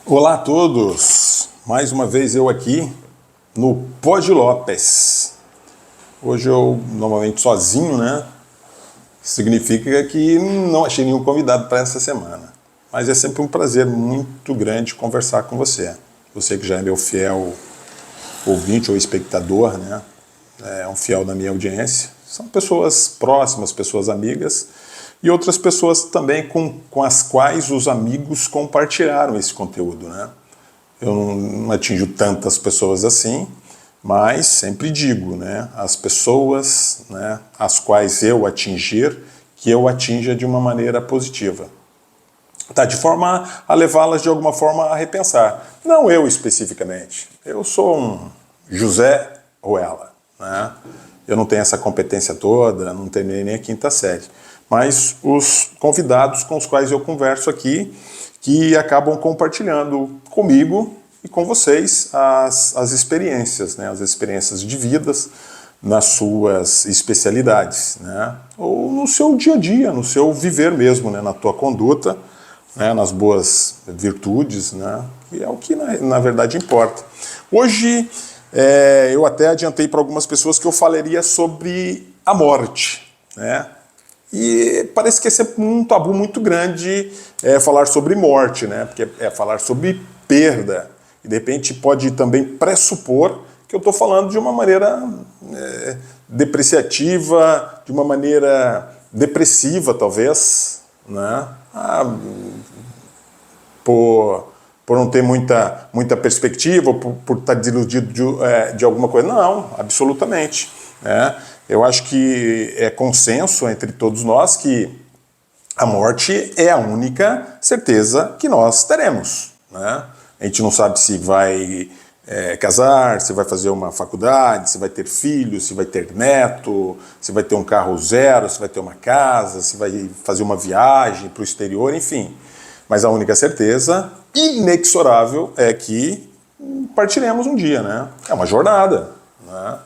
Olá a todos, mais uma vez eu aqui no Pod Lopes. Hoje eu normalmente sozinho, né? Significa que não achei nenhum convidado para essa semana. Mas é sempre um prazer muito grande conversar com você. Você que já é meu fiel ouvinte ou espectador, né? É um fiel da minha audiência. São pessoas próximas, pessoas amigas e outras pessoas também com as quais os amigos compartilharam esse conteúdo, né? Eu não atinjo tantas pessoas assim, mas sempre digo, né? As pessoas, né, as quais eu atingir, que eu atinja de uma maneira positiva. Tá, de forma a levá-las de alguma forma a repensar. Não eu especificamente. Eu sou um José Ruela, né? Eu não tenho essa competência toda, não terminei nem a quinta série. Mas os convidados com os quais eu converso aqui, que acabam compartilhando comigo e com vocês as experiências, né? As experiências de vidas nas suas especialidades, né? Ou no seu dia a dia, no seu viver mesmo, né? Na tua conduta, né? Nas boas virtudes, né? Que é o que na verdade importa. Hoje eu até adiantei para algumas pessoas que eu falaria sobre a morte, né? E parece que é sempre um tabu muito grande falar sobre morte, né? Porque é falar sobre perda. E de repente pode também pressupor que eu estou falando de uma maneira depreciativa, de uma maneira depressiva, talvez, né? Por não ter muita perspectiva, ou por estar desiludido de alguma coisa. Não, absolutamente. Né? Eu acho que é consenso entre todos nós que a morte é a única certeza que nós teremos. Né? A gente não sabe se vai casar, se vai fazer uma faculdade, se vai ter filhos, se vai ter neto, se vai ter um carro zero, se vai ter uma casa, se vai fazer uma viagem para o exterior, enfim. Mas a única certeza inexorável é que partiremos um dia, né? É uma jornada, né?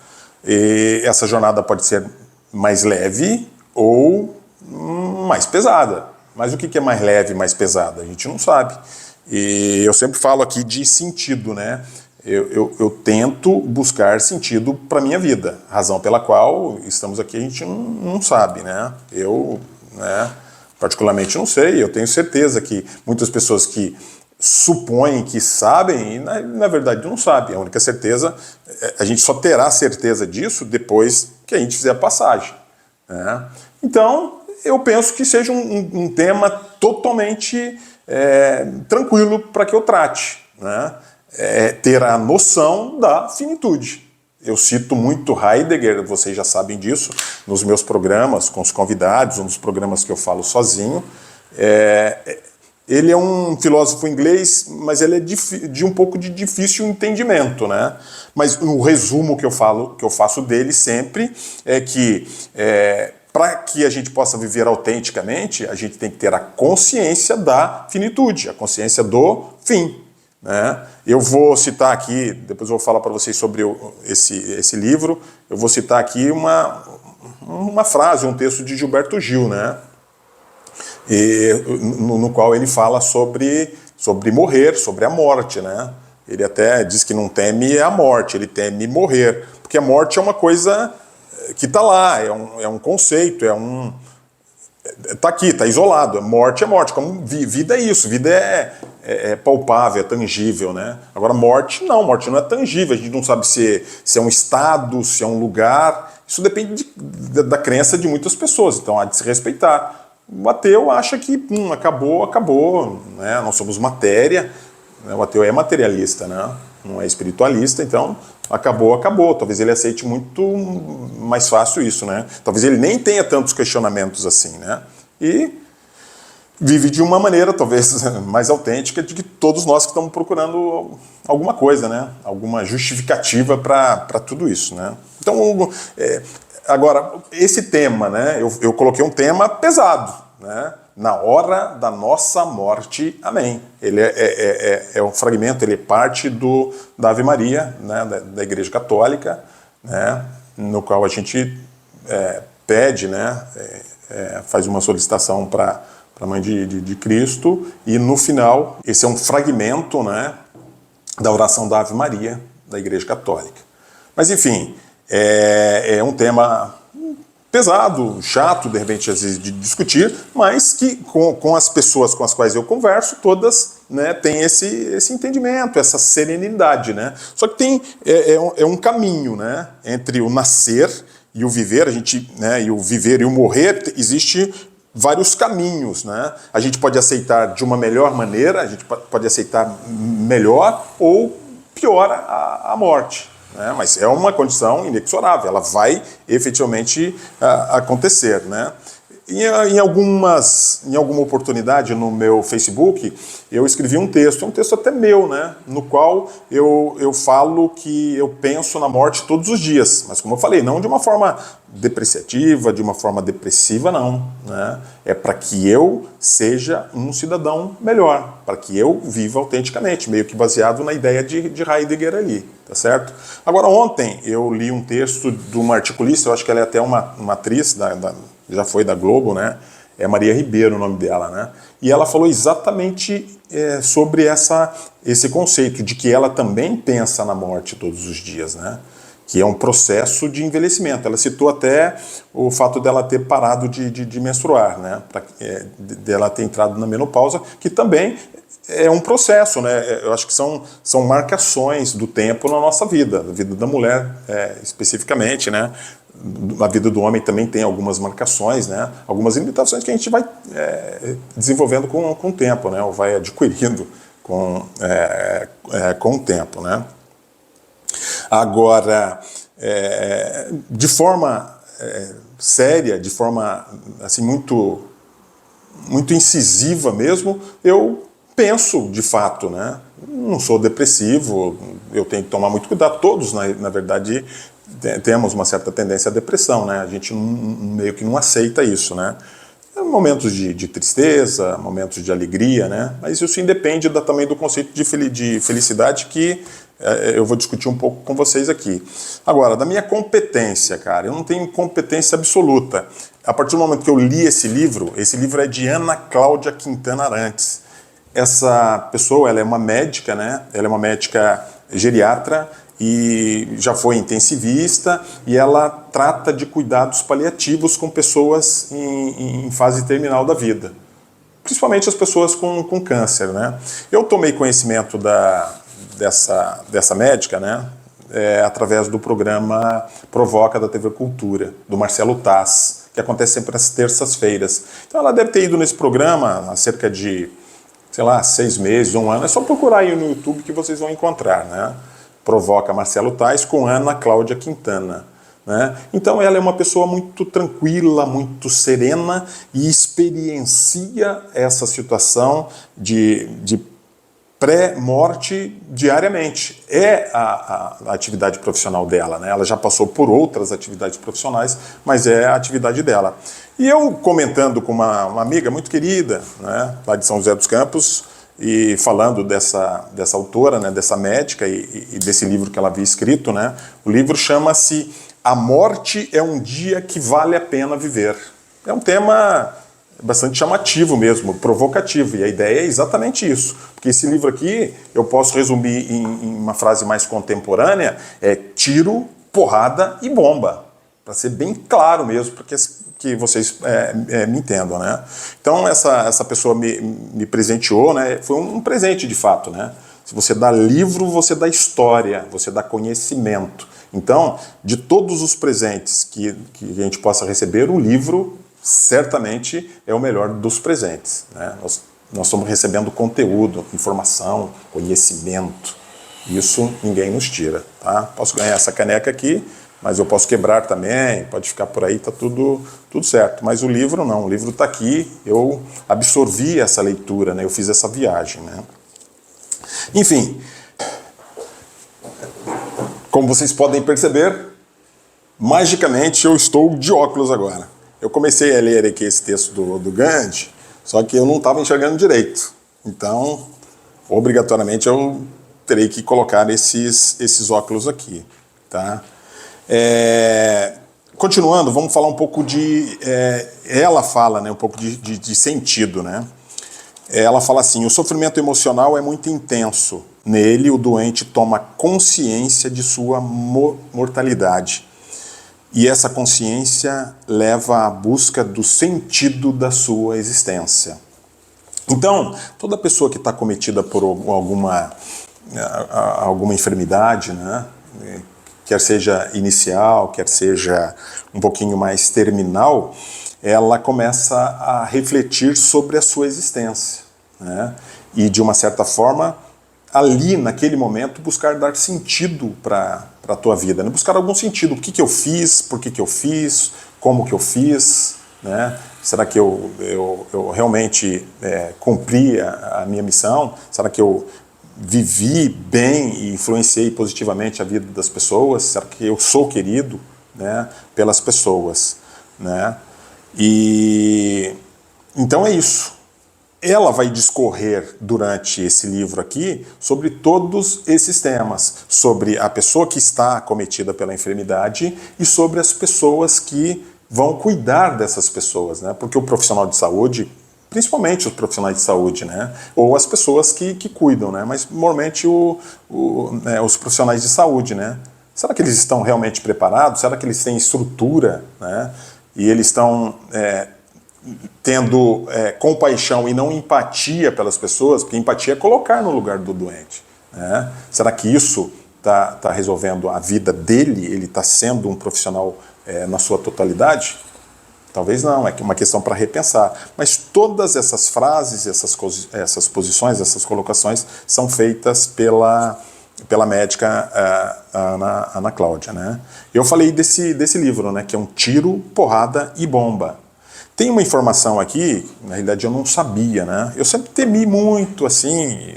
E essa jornada pode ser mais leve ou mais pesada. Mas o que é mais leve e mais pesada? A gente não sabe. E eu sempre falo aqui de sentido, né? Eu tento buscar sentido para a minha vida. Razão pela qual estamos aqui a gente não sabe, né? Particularmente não sei. Eu tenho certeza que muitas pessoas que supõem que sabem e na verdade não sabem. A única certeza, a gente só terá certeza disso depois que a gente fizer a passagem, né? Então, eu penso que seja um tema totalmente tranquilo para que eu trate, né? Ter a noção da finitude. Eu cito muito Heidegger, vocês já sabem disso, nos meus programas com os convidados, ou nos programas que eu falo sozinho. Ele é um filósofo inglês, mas ele é de um pouco de difícil entendimento, né? Mas o resumo que eu faço dele sempre é que para que a gente possa viver autenticamente, a gente tem que ter a consciência da finitude, a consciência do fim, né? Eu vou citar aqui, depois eu vou falar para vocês sobre esse livro, eu vou citar aqui uma frase, um texto de Gilberto Gil, né? No qual ele fala sobre morrer, sobre a morte, né? Ele até diz que não teme a morte, ele teme morrer, porque a morte é uma coisa que está lá, é um conceito, está aqui, está isolado. Morte é morte, como vida é isso, vida é palpável, é tangível, né? Agora morte não é tangível, a gente não sabe se é um estado, se é um lugar, isso depende da crença de muitas pessoas, então há de se respeitar. O ateu acha que acabou, né? Nós somos matéria, né? O ateu é materialista, né? Não é espiritualista, então acabou. Talvez ele aceite muito mais fácil isso, né? Talvez ele nem tenha tantos questionamentos assim, né? E vive de uma maneira talvez mais autêntica de que todos nós que estamos procurando alguma coisa, né? Alguma justificativa para tudo isso, né? Então, agora, esse tema, né? Eu coloquei um tema pesado, né? Na hora da nossa morte, amém. Ele é um fragmento, ele é parte da Ave Maria, né? Da Igreja Católica, né? No qual a gente pede, né? Faz uma solicitação para para a mãe de Cristo, e no final, esse é um fragmento, né, da oração da Ave Maria da Igreja Católica. Mas enfim, é um tema pesado, chato, de repente, às vezes, de discutir, mas que com as pessoas com as quais eu converso, todas, né, têm esse entendimento, essa serenidade, né? Só que tem um caminho, né, entre o nascer e o viver, né, e o viver e o morrer, existe vários caminhos, né? A gente pode aceitar de uma melhor maneira, a gente pode aceitar melhor ou pior a morte. Mas é uma condição inexorável, ela vai efetivamente acontecer, né? Em alguma oportunidade no meu Facebook, eu escrevi um texto até meu, né? No qual eu falo que eu penso na morte todos os dias, mas como eu falei, não de uma forma depreciativa, de uma forma depressiva, não, né? É para que eu seja um cidadão melhor, para que eu viva autenticamente, meio que baseado na ideia de Heidegger ali, tá certo? Agora, ontem eu li um texto de uma articulista, eu acho que ela é até uma atriz, já foi da Globo, né? É Maria Ribeiro o nome dela, né? E ela falou exatamente sobre esse conceito de que ela também pensa na morte todos os dias, né? Que é um processo de envelhecimento. Ela citou até o fato dela ter parado de menstruar, né? Dela ter entrado na menopausa, que também é um processo, né? Eu acho que são marcações do tempo na nossa vida, na vida da mulher especificamente, né? A vida do homem também tem algumas marcações, né? Algumas limitações que a gente vai desenvolvendo com o tempo, né? Ou vai adquirindo com o tempo, né? Agora, de forma séria, de forma assim, muito incisiva mesmo, eu penso de fato, né? Não sou depressivo, eu tenho que tomar muito cuidado. Todos, na verdade, temos uma certa tendência à depressão, né? A gente meio que não aceita isso, né? Momentos de tristeza, momentos de alegria, né? Mas isso independe também do conceito de felicidade que eu vou discutir um pouco com vocês aqui. Agora, da minha competência, cara, eu não tenho competência absoluta. A partir do momento que eu li esse livro é de Ana Cláudia Quintana Arantes. Essa pessoa, ela é uma médica, né? Ela é uma médica geriatra e já foi intensivista, e ela trata de cuidados paliativos com pessoas em fase terminal da vida, principalmente as pessoas com câncer, né? Eu tomei conhecimento dessa médica, né, através do programa Provoca da TV Cultura, do Marcelo Taz, que acontece sempre às terças-feiras. Então ela deve ter ido nesse programa há cerca de, sei lá, 6 meses, 1 ano. É só procurar aí no YouTube que vocês vão encontrar, né? Provoca Marcelo Taz com Ana Cláudia Quintana, né? Então ela é uma pessoa muito tranquila, muito serena e experiencia essa situação de pré-morte diariamente. É a atividade profissional dela, né? Ela já passou por outras atividades profissionais, mas é a atividade dela. E eu comentando com uma amiga muito querida, né, lá de São José dos Campos, e falando dessa autora, né, dessa médica e desse livro que ela havia escrito, né? O livro chama-se A Morte é um Dia que Vale a Pena Viver. É um tema bastante chamativo mesmo, provocativo, e a ideia é exatamente isso, porque esse livro aqui eu posso resumir em uma frase mais contemporânea, é tiro, porrada e bomba, para ser bem claro mesmo, porque que vocês me entendam, né? Então essa pessoa me presenteou, né? Foi um presente de fato, né? Se você dá livro, você dá história, você dá conhecimento. Então, de todos os presentes que a gente possa receber, o livro certamente é o melhor dos presentes, né? Nós estamos recebendo conteúdo, informação, conhecimento. Isso ninguém nos tira, tá? Posso ganhar essa caneca aqui, mas eu posso quebrar também, pode ficar por aí, tá tudo certo. Mas o livro não, o livro está aqui, eu absorvi essa leitura, né? Eu fiz essa viagem, né? Enfim, como vocês podem perceber, magicamente eu estou de óculos agora. Eu comecei a ler aqui esse texto do Gandhi, só que eu não estava enxergando direito. Então, obrigatoriamente, eu terei que colocar esses óculos aqui, tá? Continuando, vamos falar um pouco de... ela fala, né, um pouco de sentido, né? Ela fala assim: o sofrimento emocional é muito intenso. Nele, o doente toma consciência de sua mortalidade. E essa consciência leva à busca do sentido da sua existência. Então, toda pessoa que está cometida por alguma enfermidade, né, quer seja inicial, quer seja um pouquinho mais terminal, ela começa a refletir sobre a sua existência, né? E, de uma certa forma, ali, naquele momento, buscar dar sentido para a tua vida, né? Buscar algum sentido. O que eu fiz, por que eu fiz, como que eu fiz, né? Será que eu realmente cumpri a minha missão? Será que eu vivi bem e influenciei positivamente a vida das pessoas? Será que eu sou querido, né, pelas pessoas, né? E então é isso. Ela vai discorrer durante esse livro aqui sobre todos esses temas, sobre a pessoa que está acometida pela enfermidade e sobre as pessoas que vão cuidar dessas pessoas, né? Porque o profissional de saúde, principalmente os profissionais de saúde, né, ou as pessoas que cuidam, né, mas normalmente os profissionais de saúde, né, será que eles estão realmente preparados? Será que eles têm estrutura, né, e eles estão tendo compaixão e não empatia pelas pessoas? Porque empatia é colocar no lugar do doente, né? Será que isso está resolvendo a vida dele? Ele está sendo um profissional na sua totalidade? Talvez não, é uma questão para repensar. Mas todas essas frases, essas posições, essas colocações são feitas pela médica Ana Cláudia, né? Eu falei desse livro, né, que é Um Tiro, Porrada e Bomba. Tem uma informação aqui, na realidade eu não sabia, né? Eu sempre temi muito, assim,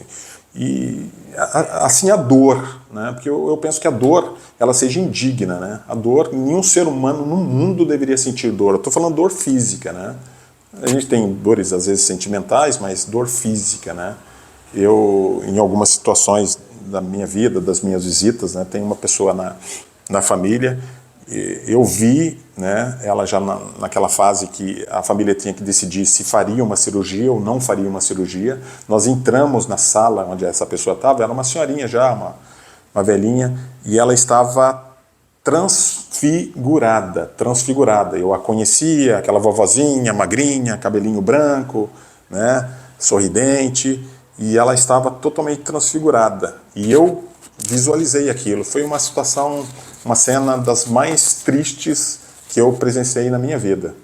a dor, né? Porque eu penso que a dor, ela seja indigna, né? A dor, nenhum ser humano no mundo deveria sentir dor. Eu estou falando dor física, né? A gente tem dores, às vezes, sentimentais, mas dor física, né? Eu, em algumas situações da minha vida, das minhas visitas, né, tem uma pessoa na família, eu vi, né, ela já naquela fase que a família tinha que decidir se faria uma cirurgia ou não faria uma cirurgia. Nós entramos na sala onde essa pessoa estava, era uma senhorinha já, uma velhinha, e ela estava transfigurada. Eu a conhecia, aquela vovozinha, magrinha, cabelinho branco, né, sorridente, e ela estava totalmente transfigurada. E eu visualizei aquilo. Foi uma situação, uma cena das mais tristes que eu presenciei na minha vida.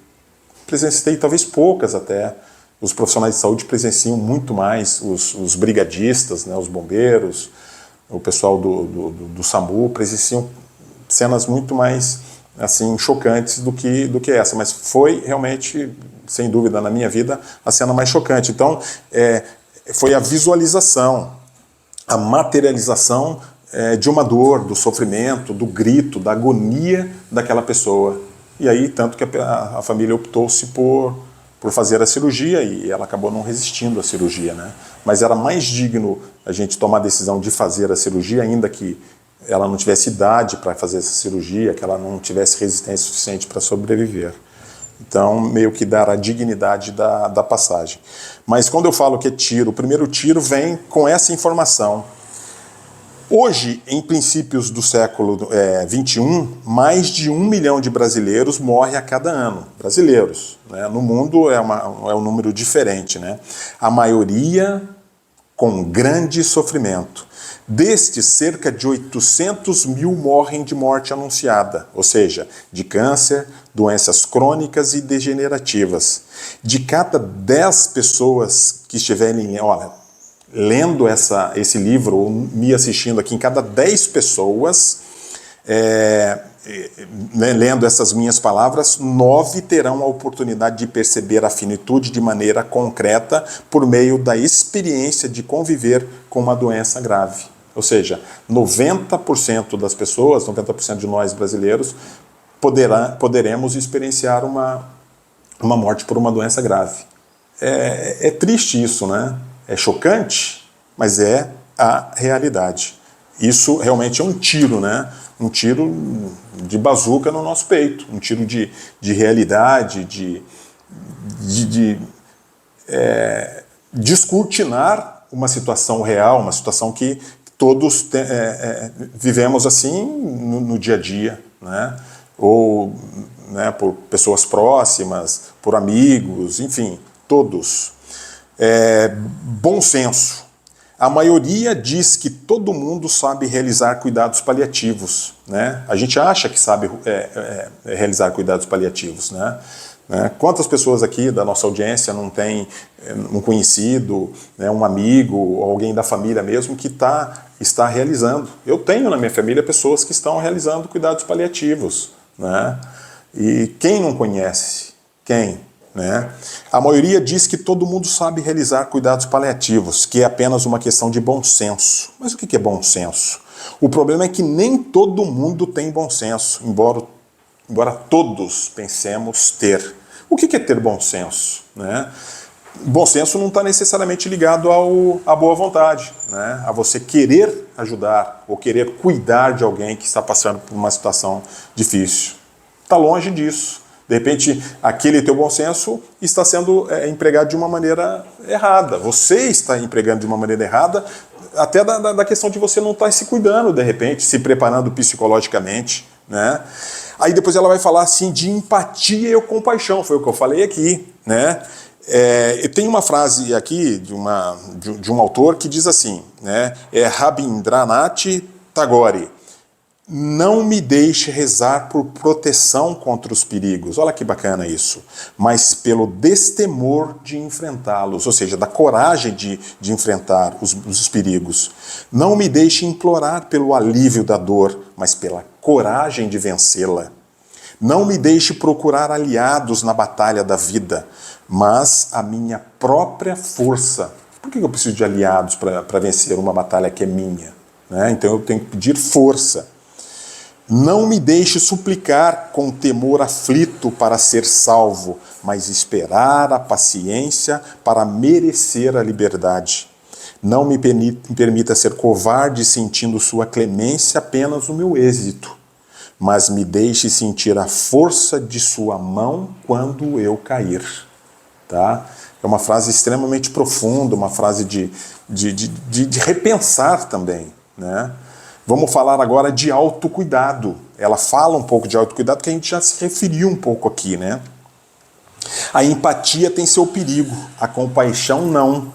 Presenciei talvez poucas até. Os profissionais de saúde presenciam muito mais, os brigadistas, né, os bombeiros, o pessoal do SAMU presenciam cenas muito mais assim chocantes do que essa. Mas foi realmente, sem dúvida, na minha vida, a cena mais chocante. Então, foi a visualização, a materialização de uma dor, do sofrimento, do grito, da agonia daquela pessoa. E aí, tanto que a família optou-se por fazer a cirurgia e ela acabou não resistindo à cirurgia, né? Mas era mais digno a gente tomar a decisão de fazer a cirurgia, ainda que ela não tivesse idade para fazer essa cirurgia, que ela não tivesse resistência suficiente para sobreviver. Então, meio que dar a dignidade da passagem. Mas quando eu falo que é tiro, o primeiro tiro vem com essa informação. Hoje, em princípios do século XXI, mais de 1 milhão de brasileiros morrem a cada ano. Brasileiros, né? No mundo é um número diferente, né? A maioria com grande sofrimento. Destes, cerca de 800 mil morrem de morte anunciada, ou seja, de câncer, doenças crônicas e degenerativas. De cada 10 pessoas que estiverem lendo esse livro ou me assistindo aqui, em cada 10 pessoas lendo essas minhas palavras, 9 terão a oportunidade de perceber a finitude de maneira concreta por meio da experiência de conviver com uma doença grave. Ou seja, 90% das pessoas, 90% de nós brasileiros, poderemos experienciar uma morte por uma doença grave. É triste isso, né? É chocante, mas é a realidade. Isso realmente é um tiro, né? Um tiro de bazuca no nosso peito, um tiro de realidade, de descortinar uma situação real, uma situação que todos vivemos assim no dia a dia, né? Ou, né, por pessoas próximas, por amigos, enfim, todos. Bom senso. A maioria diz que todo mundo sabe realizar cuidados paliativos, né? A gente acha que sabe realizar cuidados paliativos, né? Quantas pessoas aqui da nossa audiência não tem um conhecido, né, um amigo, ou alguém da família mesmo que está realizando? Eu tenho na minha família pessoas que estão realizando cuidados paliativos, né? E quem não conhece? Quem? Né? A maioria diz que todo mundo sabe realizar cuidados paliativos, que é apenas uma questão de bom senso. Mas o que é bom senso? O problema é que nem todo mundo tem bom senso, embora todos pensemos ter. O que é ter bom senso? Né? Bom senso não está necessariamente ligado à boa vontade, né? A você querer ajudar ou querer cuidar de alguém que está passando por uma situação difícil. Está longe disso. De repente, aquele teu bom senso está sendo empregado de uma maneira errada. Você está empregando de uma maneira errada, até da questão de você não estar se cuidando, de repente, se preparando psicologicamente, né? Aí depois ela vai falar assim de empatia e compaixão, foi o que eu falei aqui, né? Tem uma frase aqui de um autor que diz assim, né? Rabindranath Tagore: não me deixe rezar por proteção contra os perigos. Olha que bacana isso. Mas pelo destemor de enfrentá-los, ou seja, da coragem de enfrentar os perigos. Não me deixe implorar pelo alívio da dor, mas pela coragem de vencê-la. Não me deixe procurar aliados na batalha da vida, mas a minha própria força. Por que eu preciso de aliados para vencer uma batalha que é minha? Né? Então eu tenho que pedir força. Não me deixe suplicar com temor aflito para ser salvo, mas esperar a paciência para merecer a liberdade. Não me permita ser covarde sentindo sua clemência apenas no meu êxito, mas me deixe sentir a força de sua mão quando eu cair. Tá? É uma frase extremamente profunda, uma frase de repensar também, né? Vamos falar agora de autocuidado. Ela fala um pouco de autocuidado, que a gente já se referiu um pouco aqui, né? A empatia tem seu perigo, a compaixão não.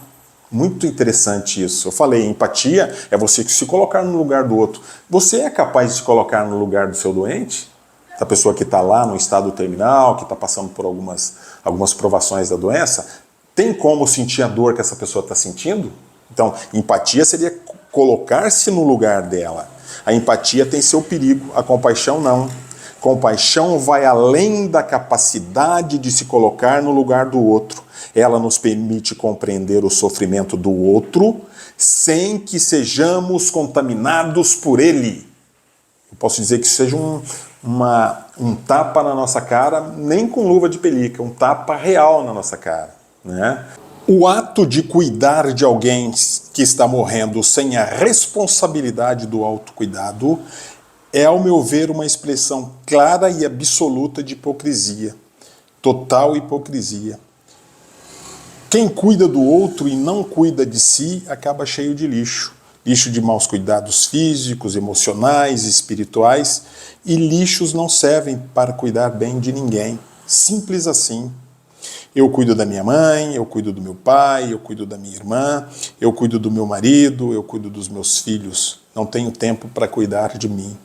Muito interessante isso. Eu falei, empatia é você se colocar no lugar do outro. Você é capaz de se colocar no lugar do seu doente? Da pessoa que está lá no estado terminal, que está passando por algumas provações da doença? Tem como sentir a dor que essa pessoa está sentindo? Então, empatia seria colocar-se no lugar dela. A empatia tem seu perigo, a compaixão não. Compaixão vai além da capacidade de se colocar no lugar do outro. Ela nos permite compreender o sofrimento do outro sem que sejamos contaminados por ele. Eu posso dizer que seja um tapa na nossa cara, nem com luva de pelica, um tapa real na nossa cara, né? O ato de cuidar de alguém que está morrendo sem a responsabilidade do autocuidado é, ao meu ver, uma expressão clara e absoluta de hipocrisia. Total hipocrisia. Quem cuida do outro e não cuida de si acaba cheio de lixo. Lixo de maus cuidados físicos, emocionais, espirituais. E lixos não servem para cuidar bem de ninguém. Simples assim. Eu cuido da minha mãe, eu cuido do meu pai, eu cuido da minha irmã, eu cuido do meu marido, eu cuido dos meus filhos. Não tenho tempo para cuidar de mim.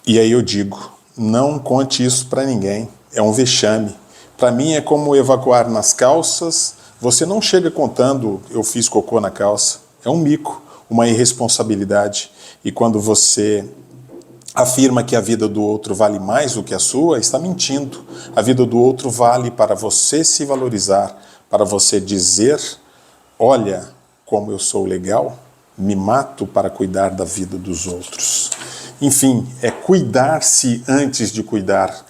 E aí eu digo, não conte isso para ninguém. É um vexame. Para mim é como evacuar nas calças. Você não chega contando, eu fiz cocô na calça. É um mico, uma irresponsabilidade. E quando você afirma que a vida do outro vale mais do que a sua, está mentindo. A vida do outro vale para você se valorizar, para você dizer, olha como eu sou legal, me mato para cuidar da vida dos outros. Enfim, é cuidar-se antes de cuidar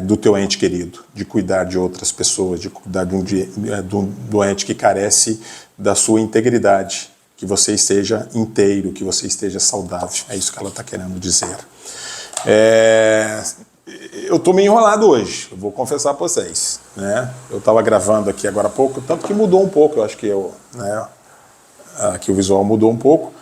do teu ente querido, de cuidar de outras pessoas, de cuidar de um doente que carece da sua integridade, que você esteja inteiro, que você esteja saudável. É isso que ela está querendo dizer. Eu estou meio enrolado hoje, eu vou confessar para vocês, né? Eu estava gravando aqui agora há pouco, tanto que mudou um pouco, eu acho que aqui o visual mudou um pouco,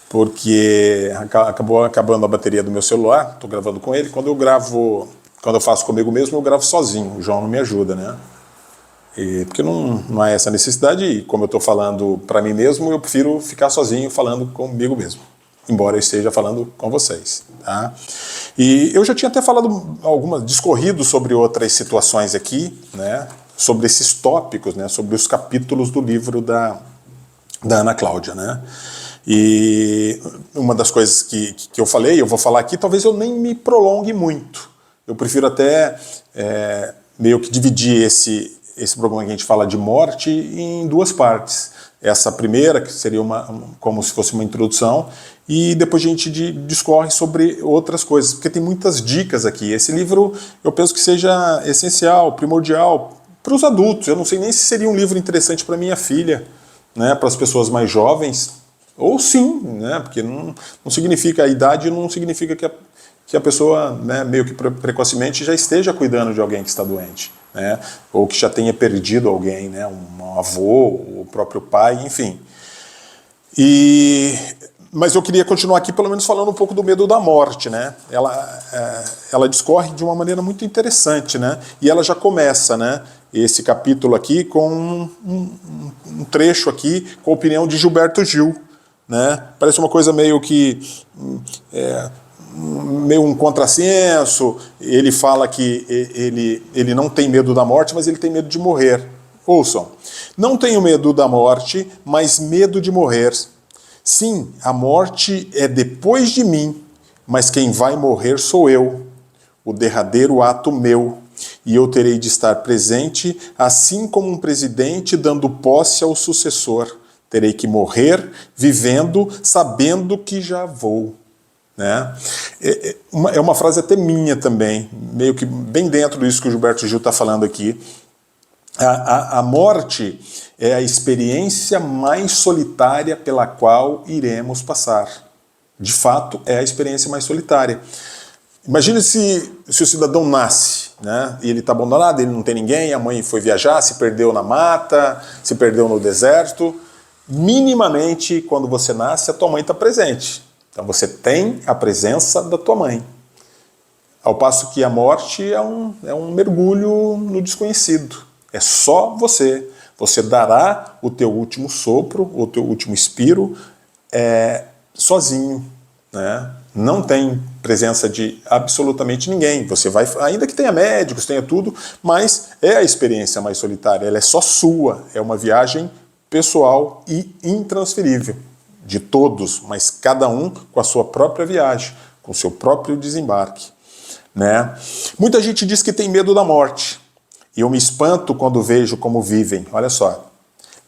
porque acabou acabando a bateria do meu celular, estou gravando com ele. Quando eu faço comigo mesmo, eu gravo sozinho, o João não me ajuda, né? Porque não há essa necessidade, e como eu estou falando para mim mesmo, eu prefiro ficar sozinho falando comigo mesmo, embora eu esteja falando com vocês, tá? E eu já tinha até falado discorrido sobre outras situações aqui, né? Sobre esses tópicos, né? Sobre os capítulos do livro da Ana Cláudia, né? E uma das coisas que eu falei, eu vou falar aqui, talvez eu nem me prolongue muito. Eu prefiro até meio que dividir esse programa que a gente fala de morte em duas partes. Essa primeira, que seria como se fosse uma introdução, e depois a gente discorre sobre outras coisas, porque tem muitas dicas aqui. Esse livro eu penso que seja essencial, primordial para os adultos. Eu não sei nem se seria um livro interessante para minha filha, né, para as pessoas mais jovens, ou sim, né, porque não significa, a idade não significa que a pessoa, né, meio que precocemente já esteja cuidando de alguém que está doente, né, ou que já tenha perdido alguém, né, um avô, o próprio pai, enfim. Mas eu queria continuar aqui pelo menos falando um pouco do medo da morte, né? Ela discorre de uma maneira muito interessante, né? E ela já começa, né, esse capítulo aqui com um trecho aqui com a opinião de Gilberto Gil, né? Parece uma coisa meio que meio um contrassenso. Ele fala que ele não tem medo da morte, mas ele tem medo de morrer. Ouçam: não tenho medo da morte, mas medo de morrer. Sim, a morte é depois de mim, mas quem vai morrer sou eu, o derradeiro ato meu, e eu terei de estar presente, assim como um presidente dando posse ao sucessor. Terei que morrer vivendo, sabendo que já vou. Né? É uma frase até minha também, meio que bem dentro disso que o Gilberto Gil está falando aqui. A morte é a experiência mais solitária pela qual iremos passar. De fato, é a experiência mais solitária. Imagine se o cidadão nasce, né, e ele está abandonado, ele não tem ninguém, a mãe foi viajar, se perdeu na mata, se perdeu no deserto. Minimamente, quando você nasce, a tua mãe está presente. Então você tem a presença da tua mãe. Ao passo que a morte é um mergulho no desconhecido. É só você. Você dará o teu último sopro, o teu último expiro, sozinho, né? Não tem presença de absolutamente ninguém. Você vai, ainda que tenha médicos, tenha tudo, mas é a experiência mais solitária. Ela é só sua. É uma viagem pessoal e intransferível de todos, mas cada um com a sua própria viagem, com o seu próprio desembarque, né? Muita gente diz que tem medo da morte. E eu me espanto quando vejo como vivem. Olha só.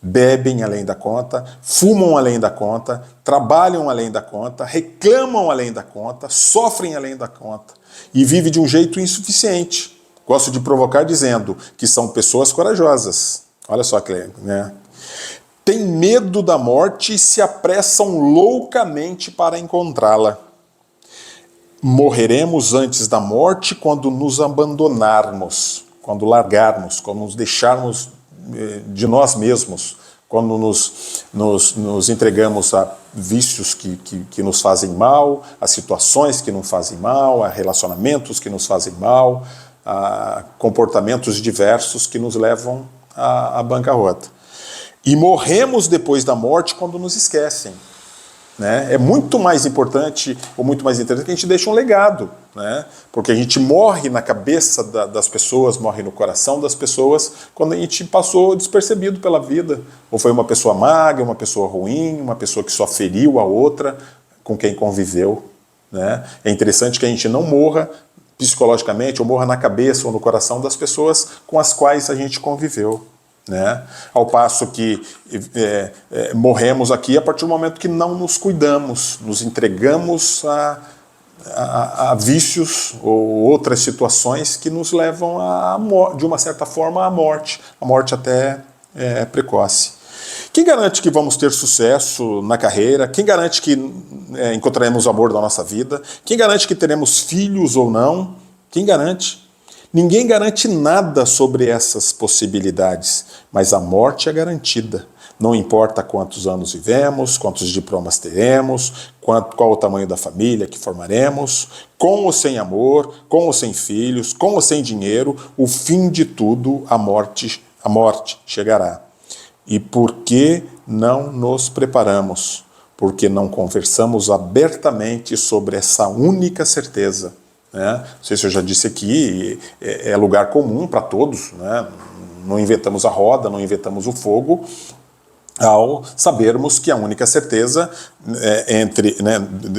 Bebem além da conta, fumam além da conta, trabalham além da conta, reclamam além da conta, sofrem além da conta e vivem de um jeito insuficiente. Gosto de provocar dizendo que são pessoas corajosas. Olha só, né? Tem medo da morte e se apressam loucamente para encontrá-la. Morreremos antes da morte quando nos abandonarmos, quando largarmos, quando nos deixarmos de nós mesmos, quando nos entregamos a vícios que nos fazem mal, a situações que nos fazem mal, a relacionamentos que nos fazem mal, a comportamentos diversos que nos levam à bancarrota. E morremos depois da morte quando nos esquecem. Né? É muito mais importante, ou muito mais interessante, que a gente deixe um legado, né? Porque a gente morre na cabeça das pessoas, morre no coração das pessoas, quando a gente passou despercebido pela vida. Ou foi uma pessoa magra, uma pessoa ruim, uma pessoa que só feriu a outra com quem conviveu. Né? É interessante que a gente não morra psicologicamente, ou morra na cabeça ou no coração das pessoas com as quais a gente conviveu. Né? Ao passo que morremos aqui a partir do momento que não nos cuidamos, nos entregamos a vícios ou outras situações que nos levam, de uma certa forma, à morte até precoce. Quem garante que vamos ter sucesso na carreira? Quem garante que encontraremos o amor da nossa vida? Quem garante que teremos filhos ou não? Quem garante? Ninguém garante nada sobre essas possibilidades, mas a morte é garantida. Não importa quantos anos vivemos, quantos diplomas teremos, qual o tamanho da família que formaremos, com ou sem amor, com ou sem filhos, com ou sem dinheiro, o fim de tudo, a morte chegará. E por que não nos preparamos? Porque não conversamos abertamente sobre essa única certeza. Né? Não sei se eu já disse aqui, é lugar comum para todos, né? Não inventamos a roda, não inventamos o fogo, ao sabermos que a única certeza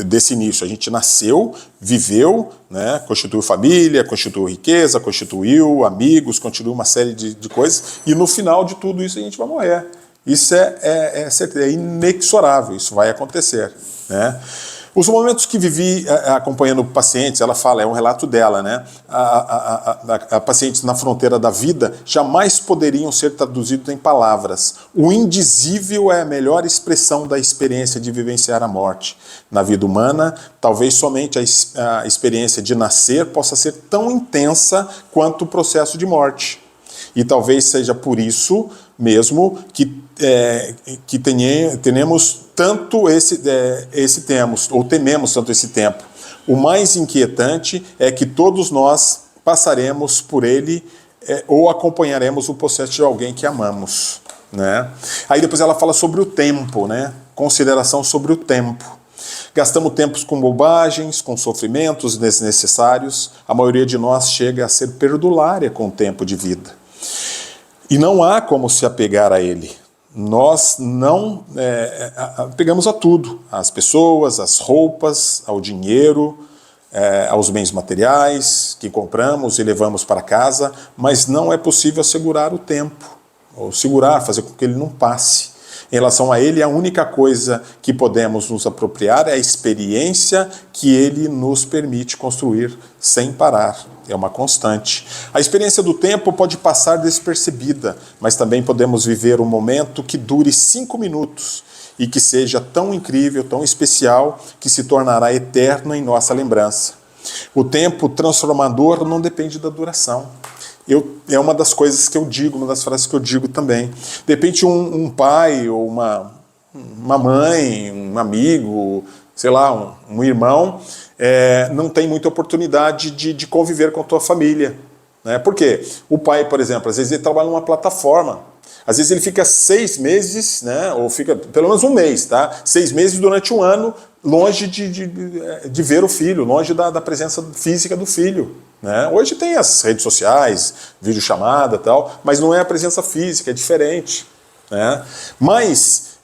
desse início, a gente nasceu, viveu, né, constituiu família, constituiu riqueza, constituiu amigos, constituiu uma série de coisas, e no final de tudo isso a gente vai morrer. Isso é inexorável, isso vai acontecer. Né? Os momentos que vivi acompanhando pacientes, ela fala, é um relato dela, né? A pacientes na fronteira da vida jamais poderiam ser traduzidos em palavras. O indizível é a melhor expressão da experiência de vivenciar a morte. Na vida humana, talvez somente a experiência de nascer possa ser tão intensa quanto o processo de morte. E talvez seja por isso mesmo que tememos tanto tememos tanto esse tempo. O mais inquietante é que todos nós passaremos por ele ou acompanharemos o processo de alguém que amamos. Né? Aí depois ela fala sobre o tempo, né? Consideração sobre o tempo. Gastamos tempos com bobagens, com sofrimentos desnecessários. A maioria de nós chega a ser perdulária com o tempo de vida. E não há como se apegar a ele. Nós não apegamos a tudo, às pessoas, às roupas, ao dinheiro, aos bens materiais que compramos e levamos para casa, mas não é possível assegurar o tempo, ou fazer com que ele não passe. Em relação a ele, a única coisa que podemos nos apropriar é a experiência que ele nos permite construir sem parar. É uma constante. A experiência do tempo pode passar despercebida, mas também podemos viver um momento que dure 5 minutos e que seja tão incrível, tão especial, que se tornará eterno em nossa lembrança. O tempo transformador não depende da duração. É uma das coisas que eu digo, uma das frases que eu digo também. De repente um pai ou uma mãe, um amigo, sei lá, um irmão, não tem muita oportunidade de conviver com a tua família. Né? Por quê? O pai, por exemplo, às vezes ele trabalha numa plataforma. Às vezes ele fica 6 meses, né, ou fica pelo menos um mês, tá? 6 meses durante um ano, longe de ver o filho, longe da presença física do filho. Né? Hoje tem as redes sociais, videochamada e tal, mas não é a presença física, é diferente. Né? Mas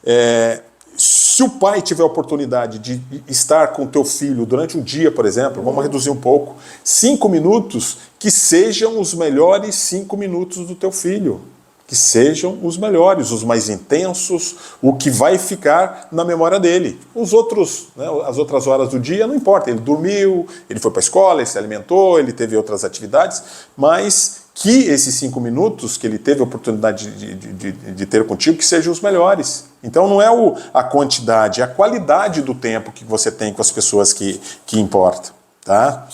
se o pai tiver a oportunidade de estar com o teu filho durante um dia, por exemplo, vamos reduzir um pouco, 5 minutos, que sejam os melhores 5 minutos do teu filho. Que sejam os melhores, os mais intensos, o que vai ficar na memória dele. Os outros, né, as outras horas do dia, não importa, ele dormiu, ele foi para a escola, ele se alimentou, ele teve outras atividades, mas que esses 5 minutos que ele teve a oportunidade de ter contigo, que sejam os melhores. Então não é a quantidade, é a qualidade do tempo que você tem com as pessoas que importa. Tá?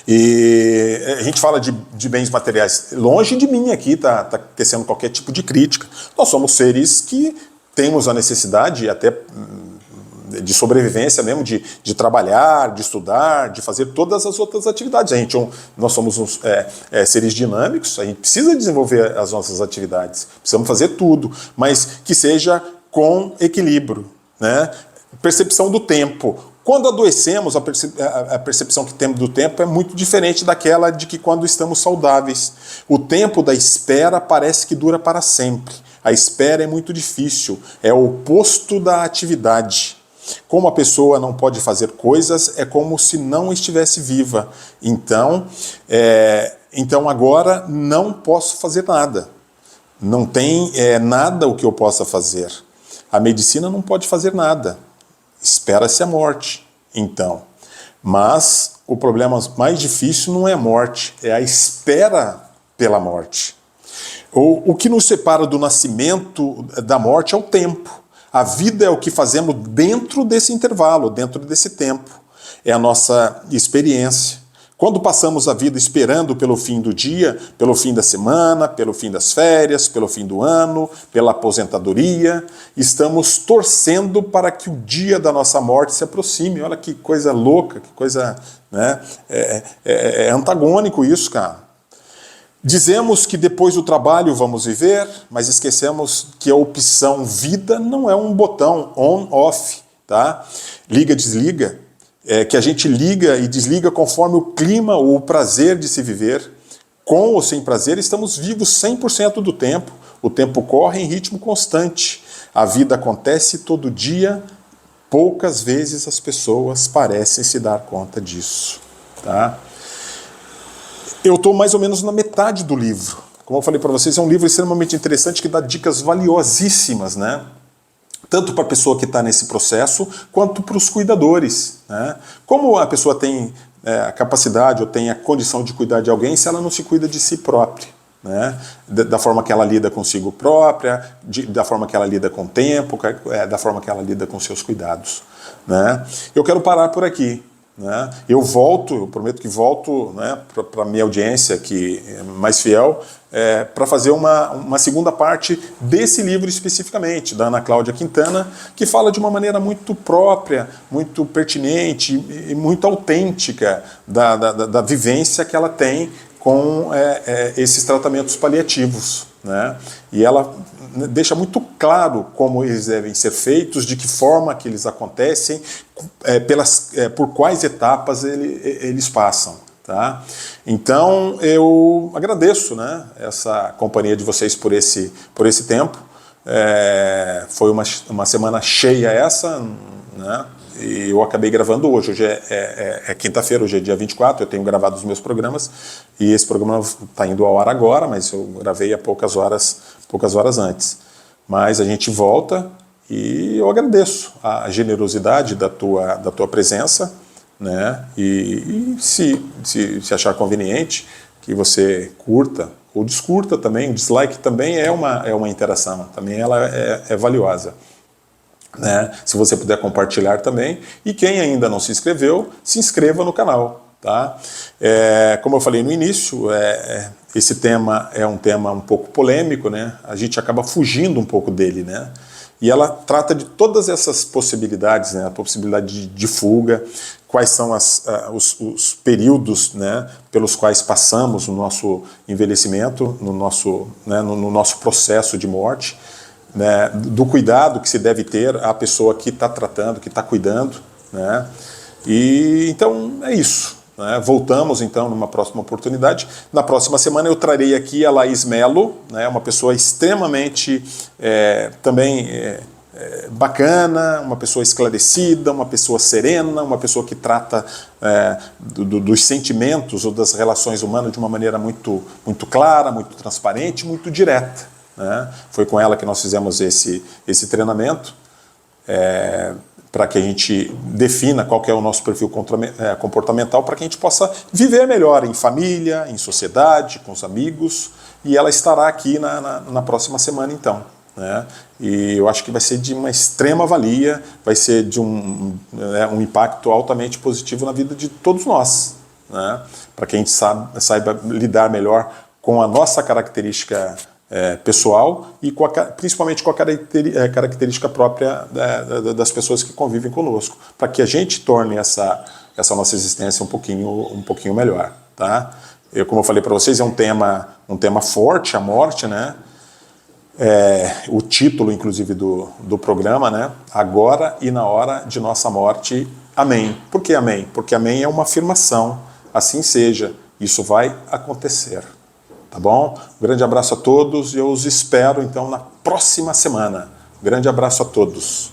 E a gente fala de bens materiais, longe de mim aqui tá tecendo qualquer tipo de crítica. Nós somos seres que temos a necessidade até de sobrevivência mesmo, de trabalhar, de estudar, de fazer todas as outras atividades. Nós somos seres dinâmicos, a gente precisa desenvolver as nossas atividades, precisamos fazer tudo, mas que seja com equilíbrio. Né? Percepção do tempo. Quando adoecemos, a percepção que temos do tempo é muito diferente daquela de que quando estamos saudáveis. O tempo da espera parece que dura para sempre. A espera é muito difícil, é o oposto da atividade. Como a pessoa não pode fazer coisas, é como se não estivesse viva. Então agora não posso fazer nada. Não tem nada o que eu possa fazer. A medicina não pode fazer nada. Espera-se a morte, então. Mas o problema mais difícil não é a morte, é a espera pela morte. O que nos separa do nascimento da morte é o tempo. A vida é o que fazemos dentro desse intervalo, dentro desse tempo. É a nossa experiência. Quando passamos a vida esperando pelo fim do dia, pelo fim da semana, pelo fim das férias, pelo fim do ano, pela aposentadoria, estamos torcendo para que o dia da nossa morte se aproxime. Olha que coisa louca, que coisa, né? É antagônico isso, cara. Dizemos que depois do trabalho vamos viver, mas esquecemos que a opção vida não é um botão on-off, tá? Liga, desliga. Que a gente liga e desliga conforme o clima ou o prazer de se viver. Com ou sem prazer, estamos vivos 100% do tempo. O tempo corre em ritmo constante. A vida acontece todo dia. Poucas vezes as pessoas parecem se dar conta disso. Tá? Eu estou mais ou menos na metade do livro. Como eu falei para vocês, é um livro extremamente interessante que dá dicas valiosíssimas, né? Tanto para a pessoa que está nesse processo, quanto para os cuidadores. Né? Como a pessoa tem a capacidade ou tem a condição de cuidar de alguém se ela não se cuida de si própria? Né? Da forma que ela lida consigo própria, da forma que ela lida com o tempo, da forma que ela lida com seus cuidados. Né? Eu quero parar por aqui. Né? Eu prometo que volto, né, para a minha audiência que é mais fiel, para fazer uma segunda parte desse livro especificamente, da Ana Cláudia Quintana, que fala de uma maneira muito própria, muito pertinente e muito autêntica da vivência que ela tem com esses tratamentos paliativos. Né? E ela deixa muito claro como eles devem ser feitos, de que forma que eles acontecem, por quais etapas eles passam. Tá? Então eu agradeço, né, essa companhia de vocês por esse tempo. Foi uma semana cheia essa, né? E eu acabei gravando hoje. Hoje é quinta-feira, hoje é dia 24, eu tenho gravado os meus programas e esse programa está indo ao ar agora, mas eu gravei há poucas horas antes. Mas a gente volta e eu agradeço a generosidade da tua presença, né? E se achar conveniente que você curta ou descurta também, o dislike também é uma interação, também ela é valiosa. Né? Se você puder compartilhar também. E quem ainda não se inscreveu, se inscreva no canal. Tá? Como eu falei no início, esse tema é um tema um pouco polêmico, né? A gente acaba fugindo um pouco dele. Né? E ela trata de todas essas possibilidades, né? A possibilidade de fuga, quais são os períodos, né, pelos quais passamos no nosso envelhecimento, no nosso processo de morte. Né, do cuidado que se deve ter a pessoa que está tratando, que está cuidando. Né? E então é isso. Né? Voltamos então numa próxima oportunidade. Na próxima semana eu trarei aqui a Laís Mello, né, uma pessoa extremamente também bacana, uma pessoa esclarecida, uma pessoa serena, uma pessoa que trata dos sentimentos ou das relações humanas de uma maneira muito, muito clara, muito transparente, muito direta. Né? Foi com ela que nós fizemos esse treinamento para que a gente defina qual que é o nosso perfil comportamental, para que a gente possa viver melhor em família, em sociedade, com os amigos, e ela estará aqui na próxima semana então. Né? E eu acho que vai ser de uma extrema valia, vai ser de um impacto altamente positivo na vida de todos nós, né? Para que a gente saiba lidar melhor com a nossa característica pessoal e principalmente com a característica própria das pessoas que convivem conosco, para que a gente torne essa nossa existência um pouquinho melhor. Tá? Como eu falei para vocês, é um tema forte, a morte, né? O título, inclusive, do programa, né? Agora e na hora de nossa morte. Amém. Por que amém? Porque amém é uma afirmação. Assim seja. Isso vai acontecer. Tá bom? Um grande abraço a todos e eu os espero, então, na próxima semana. Um grande abraço a todos.